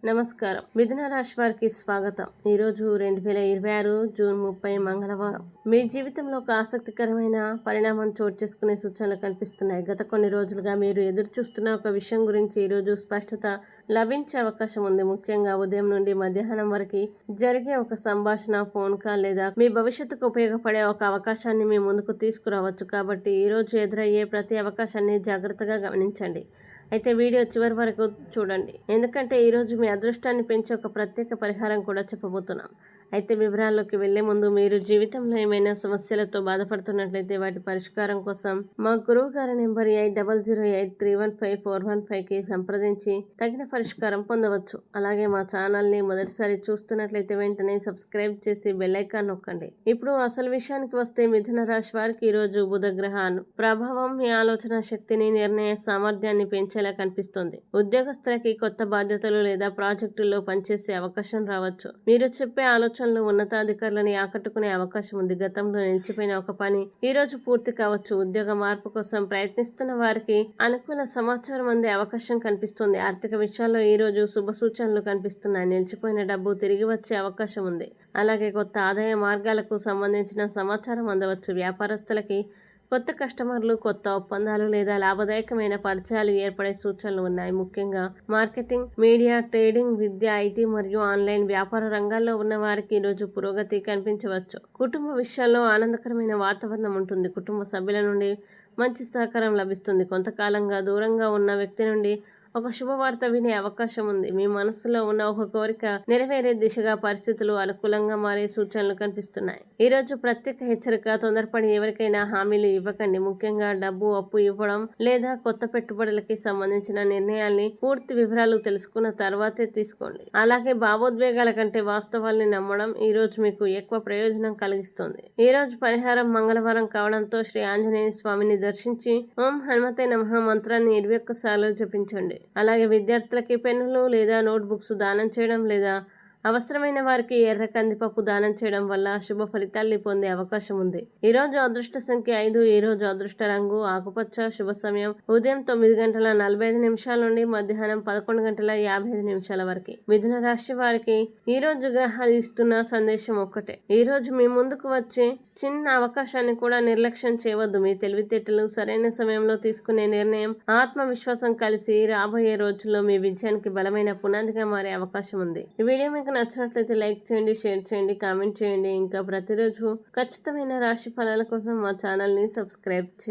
నమస్కారం. మిథున రాశి వారికి స్వాగతం. ఈరోజు 2026 జూన్ 30 మంగళవారం. మీ జీవితంలో ఒక ఆసక్తికరమైన పరిణామం చోటు చేసుకునే సూచనలు కనిపిస్తున్నాయి. గత కొన్ని రోజులుగా మీరు ఎదురు చూస్తున్న ఒక విషయం గురించి ఈరోజు స్పష్టత లభించే అవకాశం ఉంది. ముఖ్యంగా ఉదయం నుండి మధ్యాహ్నం వరకు జరిగే ఒక సంభాషణ, ఫోన్ కాల్ లేదా మీ భవిష్యత్తుకు ఉపయోగపడే ఒక అవకాశాన్ని మీ ముందుకు తీసుకురావచ్చు. కాబట్టి ఈరోజు ఎదురయ్యే ప్రతి అవకాశాన్ని జాగ్రత్తగా గమనించండి. అయితే వీడియో చివరి వరకు చూడండి, ఎందుకంటే ఈరోజు మీ అదృష్టాన్ని పెంచే ఒక ప్రత్యేక పరిహారం కూడా చెప్పబోతున్నాం. అయితే వివరాల్లోకి వెళ్లే ముందు మీరు జీవితంలో ఏమైనా సమస్యలతో బాధపడుతున్నట్లయితే వాటి పరిష్కారం కోసం మా గురువు గారి నెంబర్ 8008315415కి సంప్రదించి తగిన పరిష్కారం పొందవచ్చు. అలాగే మా ఛానల్ని మొదటిసారి చూస్తున్నట్లయితే వెంటనే సబ్స్క్రైబ్ చేసి బెల్ ఐకాన్ నొక్కండి. ఇప్పుడు అసలు విషయానికి వస్తే మిథున రాశి వారికి ఈరోజు బుధ గ్రహ ప్రభావం మీ ఆలోచన శక్తిని, నిర్ణయ సామర్థ్యాన్ని పెంచేలా కనిపిస్తుంది. ఉద్యోగస్తులకి కొత్త బాధ్యతలు లేదా ప్రాజెక్టుల్లో పనిచేసే అవకాశం రావచ్చు. మీరు చెప్పే ఆలోచనలు ఉన్నతాధికారులని ఆకట్టుకునే అవకాశం ఉంది. గతంలో నిలిచిపోయిన ఒక పని ఈ రోజు పూర్తి కావచ్చు. ఉద్యోగ మార్పు కోసం ప్రయత్నిస్తున్న వారికి అనుకూల సమాచారం అందే అవకాశం కనిపిస్తుంది. ఆర్థిక విషయాల్లో ఈ రోజు శుభ సూచనలు కనిపిస్తున్నాయి. నిలిచిపోయిన డబ్బు తిరిగి వచ్చే అవకాశం ఉంది. అలాగే కొత్త ఆదాయ మార్గాలకు సంబంధించిన సమాచారం అందవచ్చు. వ్యాపారస్తులకి కొత్త కస్టమర్లు, కొత్త ఒప్పందాలు లేదా లాభదాయకమైన పరిచయాలు ఏర్పడే సూచనలు ఉన్నాయి. ముఖ్యంగా marketing, media, trading, Vidya, IT మరియు ఆన్లైన్ వ్యాపార రంగాల్లో ఉన్న వారికి ఈరోజు పురోగతి కనిపించవచ్చు. కుటుంబ విషయాల్లో ఆనందకరమైన వాతావరణం ఉంటుంది. కుటుంబ సభ్యుల నుండి మంచి సహకారం లభిస్తుంది. కొంతకాలంగా దూరంగా ఉన్న వ్యక్తి నుండి ఒక శుభవార్త వినే అవకాశం ఉంది. మీ మనసులో ఉన్న ఒక కోరిక నెరవేరే దిశగా పరిస్థితులు అనుకూలంగా మారే సూచనలు కనిపిస్తున్నాయి. ఈ రోజు ప్రత్యేక హెచ్చరిక: తొందరపడి ఎవరికైనా హామీలు ఇవ్వకండి. ముఖ్యంగా డబ్బు అప్పు ఇవ్వడం లేదా కొత్త పెట్టుబడులకి సంబంధించిన నిర్ణయాల్ని పూర్తి వివరాలు తెలుసుకున్న తర్వాతే తీసుకోండి. అలాగే భావోద్వేగాల కంటే వాస్తవాల్ని నమ్మడం ఈ రోజు మీకు ఎక్కువ ప్రయోజనం కలిగిస్తుంది. ఈ రోజు పరిహారం: మంగళవారం కావడంతో శ్రీ ఆంజనేయ స్వామిని దర్శించి ఓం హనుమతే నమః మంత్రాన్ని 21 సార్లు జపించండి. అలాగే విద్యార్థులకి పెన్నులు లేదా నోట్బుక్స్ దానం చేయడం లేదా అవసరమైన వారికి ఎర్ర కందిపప్పు దానం చేయడం వల్ల శుభ ఫలితాల్ని పొందే అవకాశం ఉంది. ఈ రోజు అదృష్ట సంఖ్య 5. ఈ రోజు అదృష్ట రంగు ఆకుపచ్చ. శుభ సమయం ఉదయం 9:45 నుండి మధ్యాహ్నం 11:55 వరకు. మిథున రాశి వారికి ఈ రోజు గ్రహాలు ఇస్తున్న సందేశం ఒక్కటే: ఈ రోజు మీ ముందుకు వచ్చే చిన్న అవకాశాన్ని కూడా నిర్లక్ష్యం చేయవద్దు. మీ తెలివితేటలు, సరైన సమయంలో తీసుకునే నిర్ణయం, ఆత్మవిశ్వాసం కలిసి రాబోయే రోజుల్లో మీ విజయానికి బలమైన పునాదిగా మారే అవకాశం ఉంది. ఈ వీడియో మీకు నచ్చినట్లయితే లైక్ చేయండి, షేర్ చేయండి, కామెంట్ చేయండి. ఇంకా ప్రతిరోజు ఖచ్చితమైన రాశి ఫలాల కోసం మా ఛానల్ని సబ్స్క్రైబ్ చేయండి.